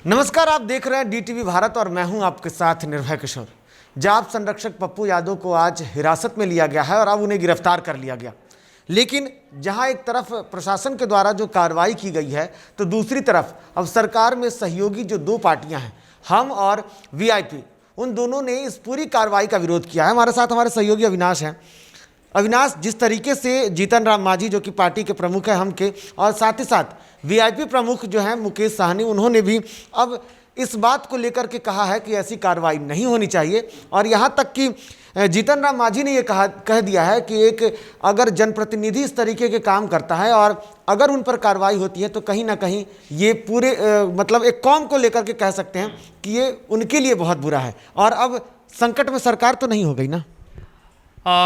नमस्कार, आप देख रहे हैं डीटीवी भारत और मैं हूं आपके साथ निर्भय किशोर। जाप संरक्षक पप्पू यादव को आज हिरासत में लिया गया है और अब उन्हें गिरफ्तार कर लिया गया। लेकिन जहां एक तरफ प्रशासन के द्वारा जो कार्रवाई की गई है, तो दूसरी तरफ अब सरकार में सहयोगी जो दो पार्टियां हैं, हम और वीआईपी, उन दोनों ने इस पूरी कार्रवाई का विरोध किया है। हमारे साथ हमारे सहयोगी अविनाश हैं। अविनाश, जिस तरीके से जीतन राम मांझी जो कि पार्टी के प्रमुख हैं हम के, और साथ ही साथ वीआईपी प्रमुख जो हैं मुकेश साहनी, उन्होंने भी अब इस बात को लेकर के कहा है कि ऐसी कार्रवाई नहीं होनी चाहिए। और यहाँ तक कि जीतन राम मांझी ने ये कह दिया है कि एक अगर जनप्रतिनिधि इस तरीके के काम करता है और अगर उन पर कार्रवाई होती है तो कहीं ना कहीं ये पूरे मतलब एक कौम को लेकर के कह सकते हैं कि ये उनके लिए बहुत बुरा है। और अब संकट में सरकार तो नहीं हो गई ना।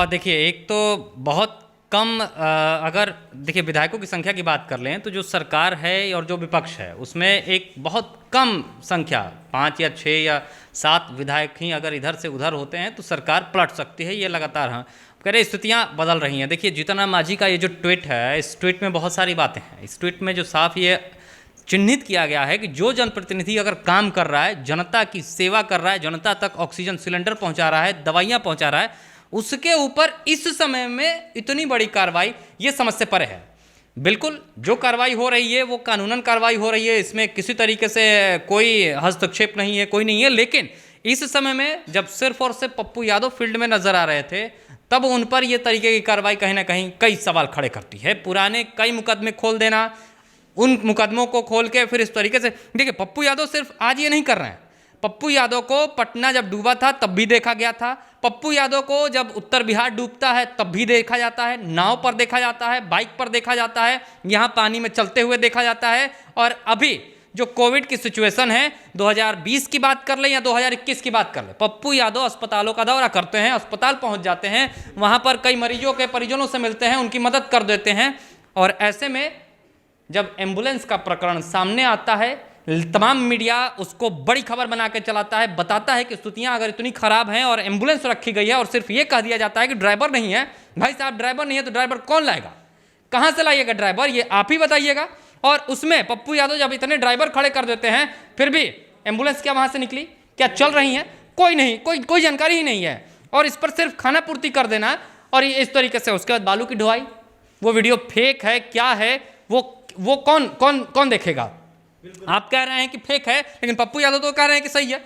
देखिए, एक तो बहुत कम अगर देखिए विधायकों की संख्या की बात कर लें तो जो सरकार है और जो विपक्ष है उसमें एक बहुत कम संख्या 5 या 6 या 7 विधायक ही अगर इधर से उधर होते हैं तो सरकार पलट सकती है। ये लगातार कह रहे स्थितियाँ बदल रही हैं। देखिए, जीतन राम मांझी का ये जो ट्वीट है, इस ट्वीट में बहुत सारी बातें हैं। इस ट्वीट में जो साफ ये चिन्हित किया गया है कि जो जनप्रतिनिधि अगर काम कर रहा है, जनता की सेवा कर रहा है, जनता तक ऑक्सीजन सिलेंडर पहुँचा रहा है, दवाइयाँ पहुँचा रहा है, उसके ऊपर इस समय में इतनी बड़ी कार्रवाई ये समझ से परे है। बिल्कुल जो कार्रवाई हो रही है वो कानूनन कार्रवाई हो रही है, इसमें किसी तरीके से कोई हस्तक्षेप नहीं है, कोई नहीं है। लेकिन इस समय में जब सिर्फ और सिर्फ पप्पू यादव फील्ड में नजर आ रहे थे, तब उन पर यह तरीके की कार्रवाई कहीं ना कहीं कई सवाल खड़े करती है। पुराने कई मुकदमे खोल देना, उन मुकदमों को खोल के फिर इस तरीके से, देखिए पप्पू यादव सिर्फ आज ये नहीं कर रहे हैं। पप्पू यादव को पटना जब डूबा था तब भी देखा गया था। पप्पू यादव को जब उत्तर बिहार डूबता है तब भी देखा जाता है, नाव पर देखा जाता है, बाइक पर देखा जाता है, यहाँ पानी में चलते हुए देखा जाता है। और अभी जो कोविड की सिचुएशन है, 2020 की बात कर लें या 2021 की बात कर लें, पप्पू यादव अस्पतालों का दौरा करते हैं, अस्पताल पहुँच जाते हैं, वहाँ पर कई मरीजों के परिजनों से मिलते हैं, उनकी मदद कर देते हैं। और ऐसे में जब एम्बुलेंस का प्रकरण सामने आता है, तमाम मीडिया उसको बड़ी खबर बना के चलाता है, बताता है कि स्थितियां अगर इतनी खराब हैं और एम्बुलेंस रखी गई है और सिर्फ ये कह दिया जाता है कि ड्राइवर नहीं है। भाई साहब, ड्राइवर नहीं है तो ड्राइवर कौन लाएगा, कहां से लाइएगा ड्राइवर, ये आप ही बताइएगा। और उसमें पप्पू यादव जब इतने ड्राइवर खड़े कर देते हैं, फिर भी एम्बुलेंस क्या वहां से निकली, क्या चल रही है, कोई नहीं, कोई जानकारी ही नहीं है। और इस पर सिर्फ खाना पूर्ति कर देना और इस तरीके से उसके बाद बालू की ढुआई, वो वीडियो फेक है क्या है, वो कौन देखेगा। आप कह रहे हैं कि फेक है, लेकिन पप्पू यादव तो कह रहे हैं कि सही है।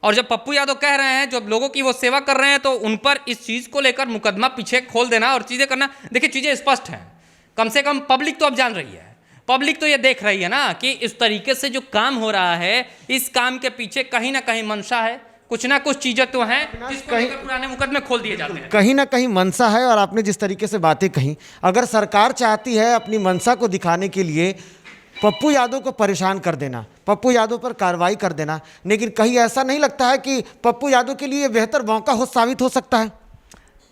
और जब पप्पू यादव कह रहे हैं, जो लोगों की वो सेवा कर रहे हैं, तो उन पर इस चीज को लेकर मुकदमा पीछे खोल देना और चीजें करना, देखिए चीजें स्पष्ट हैं। कम से कम पब्लिक तो अब जान रही है, पब्लिक तो ये देख रही है ना कि इस तरीके से जो काम हो रहा है, इस काम के पीछे कहीं ना कहीं मंशा है, कुछ ना कुछ चीजें तो हैं जिसको लेकर पुराने मुकदमे खोल दिए जाते हैं। कहीं ना कहीं मंशा है। और आपने जिस तरीके से बातें कही, अगर सरकार चाहती है अपनी मंशा को दिखाने के लिए पप्पू यादव को परेशान कर देना, पप्पू यादव पर कार्रवाई कर देना, लेकिन कहीं ऐसा नहीं लगता है कि पप्पू यादव के लिए बेहतर मौका साबित हो सकता है?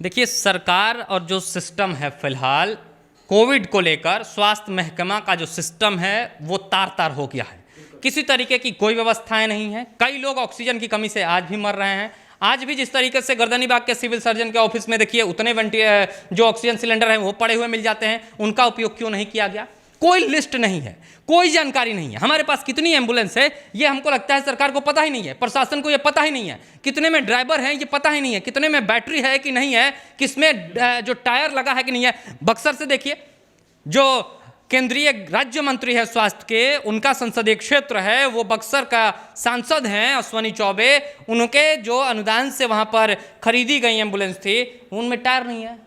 देखिए, सरकार और जो सिस्टम है फिलहाल कोविड को लेकर, स्वास्थ्य महकमा का जो सिस्टम है वो तार हो गया है। किसी तरीके की कोई व्यवस्थाएं नहीं है। कई लोग ऑक्सीजन की कमी से आज भी मर रहे हैं। आज भी जिस तरीके से गर्दनीबाग के सिविल सर्जन के ऑफिस में देखिए उतने जो ऑक्सीजन सिलेंडर हैं वो पड़े हुए मिल जाते हैं, उनका उपयोग क्यों नहीं किया गया? कोई लिस्ट नहीं है, कोई जानकारी नहीं है। हमारे पास कितनी एम्बुलेंस है ये हमको लगता है सरकार को पता ही नहीं है, प्रशासन को ये पता ही नहीं है। कितने में ड्राइवर हैं ये पता ही नहीं है, कितने में बैटरी है कि नहीं है, किसमें जो टायर लगा है कि नहीं है। बक्सर से देखिए, जो केंद्रीय राज्य मंत्री है स्वास्थ्य के, उनका संसदीय क्षेत्र है, वो बक्सर का सांसद हैं अश्वनी चौबे, उनके जो अनुदान से वहां पर खरीदी गई एम्बुलेंस थी, उनमें टायर नहीं है,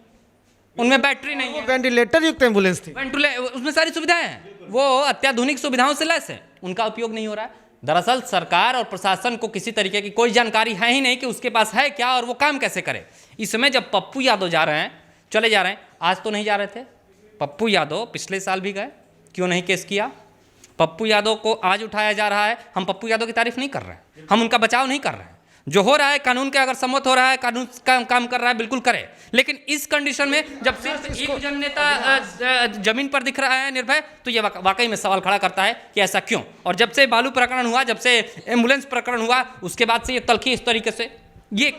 उनमें बैटरी नहीं है, वेंटिलेटर युक्त एम्बुलेंस थी, उसमें सारी सुविधाएं हैं, वो अत्याधुनिक सुविधाओं से लैस है, उनका उपयोग नहीं हो रहा है। दरअसल सरकार और प्रशासन को किसी तरीके की कोई जानकारी है ही नहीं कि उसके पास है क्या और वो काम कैसे करे। इस समय जब पप्पू यादव जा रहे हैं, चले जा रहे हैं, आज तो नहीं जा रहे थे पप्पू यादव, पिछले साल भी गए, क्यों नहीं केस किया? पप्पू यादव को आज उठाया जा रहा है। हम पप्पू यादव की तारीफ नहीं कर रहे हैं, हम उनका बचाव नहीं कर रहे हैं। जो हो रहा है कानून के अगर सम्मत हो रहा है, कानून काम कर रहा है, बिल्कुल करे। लेकिन इस कंडीशन में जब सिर्फ एक जन नेता जमीन पर दिख रहा है निर्भय, तो ये वाकई में सवाल खड़ा करता है कि ऐसा क्यों। और जब से बालू प्रकरण हुआ, जब से एम्बुलेंस प्रकरण हुआ, उसके बाद से ये तल्खी इस तरीके से ये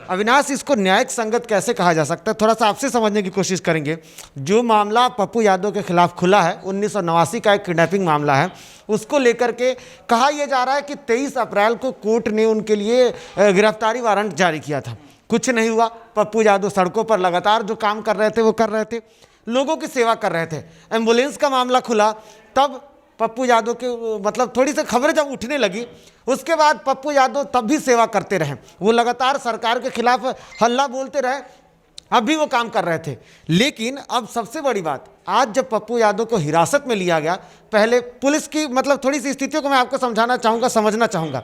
अविनाश, इसको न्यायिक संगत कैसे कहा जा सकता है? थोड़ा सा आपसे समझने की कोशिश करेंगे। जो मामला पप्पू यादव के खिलाफ खुला है, 1989 का एक किडनैपिंग मामला है, उसको लेकर के कहा यह जा रहा है कि 23 अप्रैल को कोर्ट ने उनके लिए गिरफ्तारी वारंट जारी किया था। कुछ नहीं हुआ। पप्पू यादव सड़कों पर लगातार जो काम कर रहे थे वो कर रहे थे, लोगों की सेवा कर रहे थे। एम्बुलेंस का मामला खुला तब पप्पू यादव के मतलब थोड़ी सी खबरें जब उठने लगी, उसके बाद पप्पू यादव तब भी सेवा करते रहे। वो लगातार सरकार के खिलाफ हल्ला बोलते रहे, अब भी वो काम कर रहे थे। लेकिन अब सबसे बड़ी बात, आज जब पप्पू यादव को हिरासत में लिया गया, पहले पुलिस की मतलब थोड़ी सी स्थितियों को मैं आपको समझाना चाहूँगा, समझना चाहूँगा।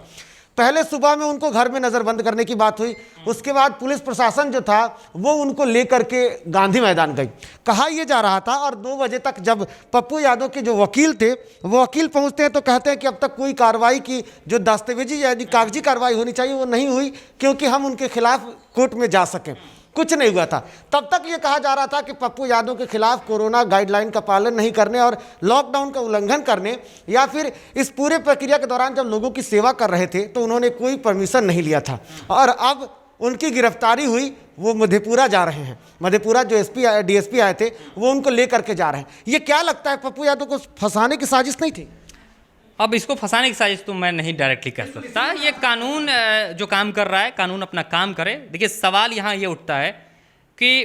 पहले सुबह में उनको घर में नज़रबंद करने की बात हुई, उसके बाद पुलिस प्रशासन जो था वो उनको लेकर के गांधी मैदान गई। कहा यह जा रहा था, और 2 बजे तक जब पप्पू यादव के जो वकील थे वो वकील पहुंचते हैं तो कहते हैं कि अब तक कोई कार्रवाई की जो दस्तावेजी यानी कागजी कार्रवाई होनी चाहिए वो नहीं हुई, क्योंकि हम उनके खिलाफ कोर्ट में जा सकें। कुछ नहीं हुआ था। तब तक ये कहा जा रहा था कि पप्पू यादव के खिलाफ कोरोना गाइडलाइन का पालन नहीं करने और लॉकडाउन का उल्लंघन करने, या फिर इस पूरे प्रक्रिया के दौरान जब लोगों की सेवा कर रहे थे तो उन्होंने कोई परमिशन नहीं लिया था। और अब उनकी गिरफ्तारी हुई, वो मधेपुरा जा रहे हैं। मधेपुरा जो डीएसपी आए थे वो उनको लेकर के जा रहे हैं। ये क्या लगता है, पप्पू यादव को फंसाने की साजिश नहीं थी? अब इसको फंसाने की साजिश तो मैं नहीं डायरेक्टली कह सकता। ये कानून जो काम कर रहा है, कानून अपना काम करे। देखिए, सवाल यहाँ ये उठता है कि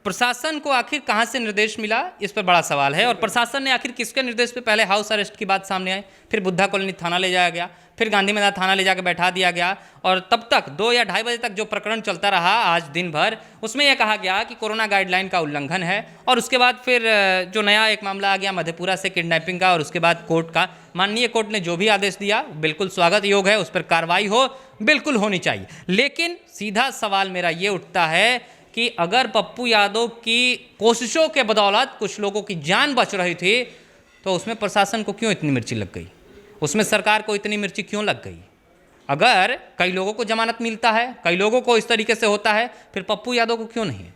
प्रशासन को आखिर कहाँ से निर्देश मिला, इस पर बड़ा सवाल है। और प्रशासन ने आखिर किसके निर्देश पे, पहले हाउस अरेस्ट की बात सामने आई, फिर बुद्धा कॉलोनी थाना ले जाया गया, फिर गांधी मैदान थाना ले जाकर बैठा दिया गया, और तब तक 2 या 2:30 बजे तक जो प्रकरण चलता रहा आज दिन भर, उसमें यह कहा गया कि कोरोना गाइडलाइन का उल्लंघन है। और उसके बाद फिर जो नया एक मामला आ गया मधेपुरा से किडनैपिंग का, और उसके बाद कोर्ट का, माननीय कोर्ट ने जो भी आदेश दिया बिल्कुल स्वागत योग है, उस पर कार्रवाई हो, बिल्कुल होनी चाहिए। लेकिन सीधा सवाल मेरा ये उठता है कि अगर पप्पू यादव की कोशिशों के बदौलत कुछ लोगों की जान बच रही थी, तो उसमें प्रशासन को क्यों इतनी मिर्ची लग गई, उसमें सरकार को इतनी मिर्ची क्यों लग गई? अगर कई लोगों को जमानत मिलता है, कई लोगों को इस तरीके से होता है, फिर पप्पू यादव को क्यों नहीं है?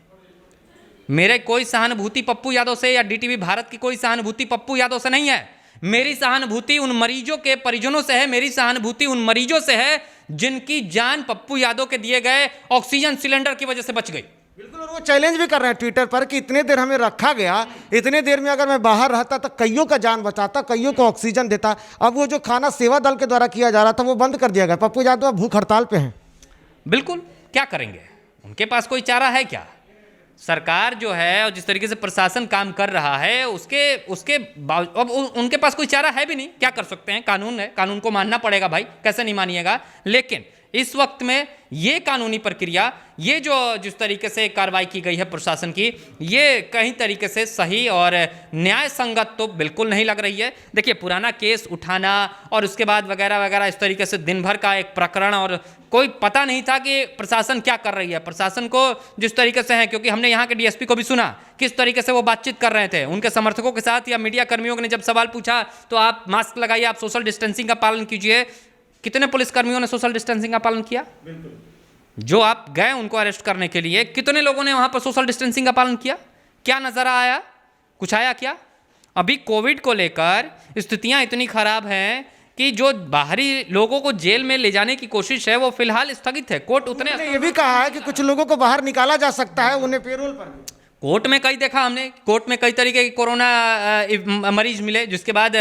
मेरे कोई सहानुभूति पप्पू यादव से या डीटीवी भारत की कोई सहानुभूति पप्पू यादव से नहीं है। मेरी सहानुभूति उन मरीजों के परिजनों से है, मेरी सहानुभूति उन मरीजों से है जिनकी जान पप्पू यादव के दिए गए ऑक्सीजन सिलेंडर की वजह से बच गई। बिल्कुल, और वो चैलेंज भी कर रहे हैं ट्विटर पर कि इतने देर हमें रखा गया, इतने देर में अगर मैं बाहर रहता तो कईयों का जान बचाता, कईयों को ऑक्सीजन देता। अब वो जो खाना सेवा दल के द्वारा किया जा रहा था वो बंद कर दिया गया। पप्पू यादव अब भूख हड़ताल पे हैं। बिल्कुल, क्या करेंगे? उनके पास कोई चारा है क्या? सरकार जो है और जिस तरीके से प्रशासन काम कर रहा है उसके अब उनके पास कोई चारा है भी नहीं। क्या कर सकते हैं? कानून है, कानून को मानना पड़ेगा भाई, कैसे नहीं मानिएगा। लेकिन इस वक्त में ये कानूनी प्रक्रिया, ये जो जिस तरीके से कार्रवाई की गई है प्रशासन की, ये कहीं तरीके से सही और न्याय संगत तो बिल्कुल नहीं लग रही है। देखिए, पुराना केस उठाना और उसके बाद वगैरह वगैरह इस तरीके से दिन भर का एक प्रकरण, और कोई पता नहीं था कि प्रशासन क्या कर रही है। प्रशासन को जिस तरीके से है, क्योंकि हमने यहाँ के डीएसपी को भी सुना किस तरीके से वो बातचीत कर रहे थे उनके समर्थकों के साथ, या मीडिया कर्मियों ने जब सवाल पूछा तो आप मास्क लगाइए, आप सोशल डिस्टेंसिंग का पालन कीजिए। कितने पुलिसकर्मियों ने सोशल डिस्टेंसिंग का पालन किया? जो आप गए उनको अरेस्ट करने के लिए, कितने लोगों ने वहां पर सोशल डिस्टेंसिंग का पालन किया? क्या नजर आया? कुछ आया क्या? अभी कोविड को लेकर स्थितियां इतनी खराब हैं कि जो बाहरी लोगों को जेल में ले जाने की कोशिश है वो फिलहाल स्थगित है। कोर्ट उतने ये भी कहा है कि कुछ लोगों को बाहर निकाला जा सकता है, उन्हें पेरोल पर। कोर्ट में कई देखा हमने, कोर्ट में कई तरीके के कोरोना मरीज मिले, जिसके बाद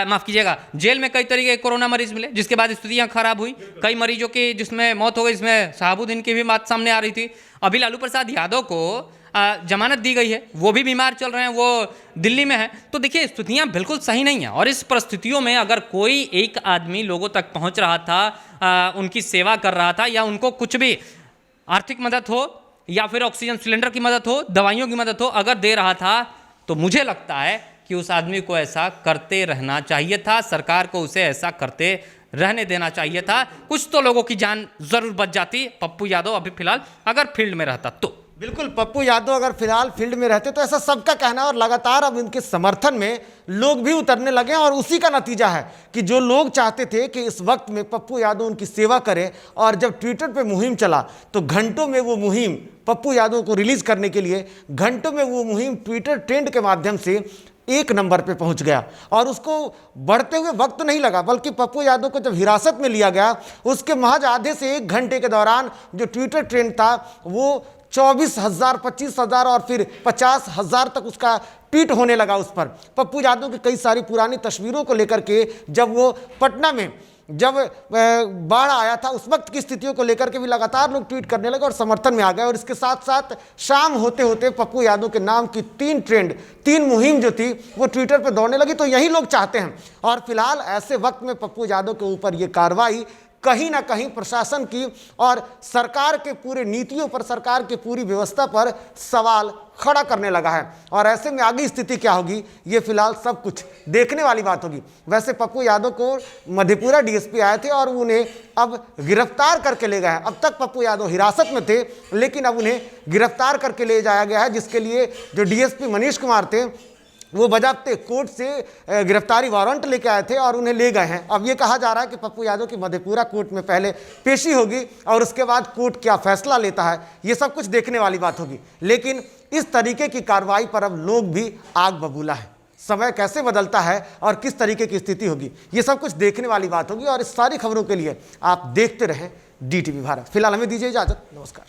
माफ़ कीजिएगा, जेल में कई तरीके के कोरोना मरीज मिले, जिसके बाद स्थितियां खराब हुई। कई मरीजों की जिसमें मौत हो गई, इसमें शहाबुद्दीन की भी बात सामने आ रही थी। अभी लालू प्रसाद यादव को जमानत दी गई है, वो भी बीमार चल रहे हैं, वो दिल्ली में है। तो देखिए, स्थितियां बिल्कुल सही नहीं हैं। और इस परिस्थितियों में अगर कोई एक आदमी लोगों तक पहुंच रहा था, उनकी सेवा कर रहा था, या उनको कुछ भी आर्थिक मदद हो या फिर ऑक्सीजन सिलेंडर की मदद हो, दवाइयों की मदद हो, अगर दे रहा था, तो मुझे लगता है कि उस आदमी को ऐसा करते रहना चाहिए था। सरकार को उसे ऐसा करते रहने देना चाहिए था। कुछ तो लोगों की जान जरूर बच जाती। पप्पू यादव अभी फिलहाल अगर फील्ड में रहता तो। बिल्कुल, पप्पू यादव अगर फिलहाल फील्ड में रहते तो ऐसा सबका कहना है, और लगातार अब इनके समर्थन में लोग भी उतरने लगे हैं। और उसी का नतीजा है कि जो लोग चाहते थे कि इस वक्त में पप्पू यादव उनकी सेवा करें, और जब ट्विटर पे मुहिम चला तो घंटों में वो मुहिम पप्पू यादव को रिलीज करने के लिए, घंटों में वो मुहिम ट्विटर ट्रेंड के माध्यम से एक नंबर पे पहुंच गया और उसको बढ़ते हुए वक्त नहीं लगा, बल्कि पप्पू यादव को जब हिरासत में लिया गया उसके महज आधे से 1 घंटे के दौरान जो ट्विटर ट्रेंड था वो 24,000, 25,000 और फिर 50,000 तक उसका ट्वीट होने लगा उस पर। पप्पू यादव की कई सारी पुरानी तस्वीरों को लेकर के, जब वो पटना में जब बाढ़ आया था उस वक्त की स्थितियों को लेकर के भी लगातार लोग ट्वीट करने लगे और समर्थन में आ गए। और इसके साथ साथ शाम होते होते पप्पू यादव के नाम की 3 मुहिम जो थी वो ट्विटर पर दौड़ने लगी। तो यही लोग चाहते हैं। और फिलहाल ऐसे वक्त में पप्पू यादव के ऊपर ये कार्रवाई कहीं ना कहीं प्रशासन की और सरकार के पूरे नीतियों पर, सरकार की पूरी व्यवस्था पर सवाल खड़ा करने लगा है। और ऐसे में आगे स्थिति क्या होगी ये फिलहाल सब कुछ देखने वाली बात होगी। वैसे पप्पू यादव को मधेपुरा डीएसपी आए थे और उन्हें अब गिरफ्तार करके ले गए हैं। अब तक पप्पू यादव हिरासत में थे, लेकिन अब उन्हें गिरफ्तार करके ले जाया गया है, जिसके लिए जो डीएसपी मनीष कुमार थे वो बजाते कोर्ट से गिरफ्तारी वारंट लेके आए थे और उन्हें ले गए हैं। अब ये कहा जा रहा है कि पप्पू यादव की मधेपुरा कोर्ट में पहले पेशी होगी और उसके बाद कोर्ट क्या फैसला लेता है ये सब कुछ देखने वाली बात होगी। लेकिन इस तरीके की कार्रवाई पर अब लोग भी आग बबूला है। समय कैसे बदलता है और किस तरीके की स्थिति होगी ये सब कुछ देखने वाली बात होगी। और इस सारी खबरों के लिए आप देखते रहें DTV भारत। फिलहाल हमें दीजिए इजाजत, नमस्कार।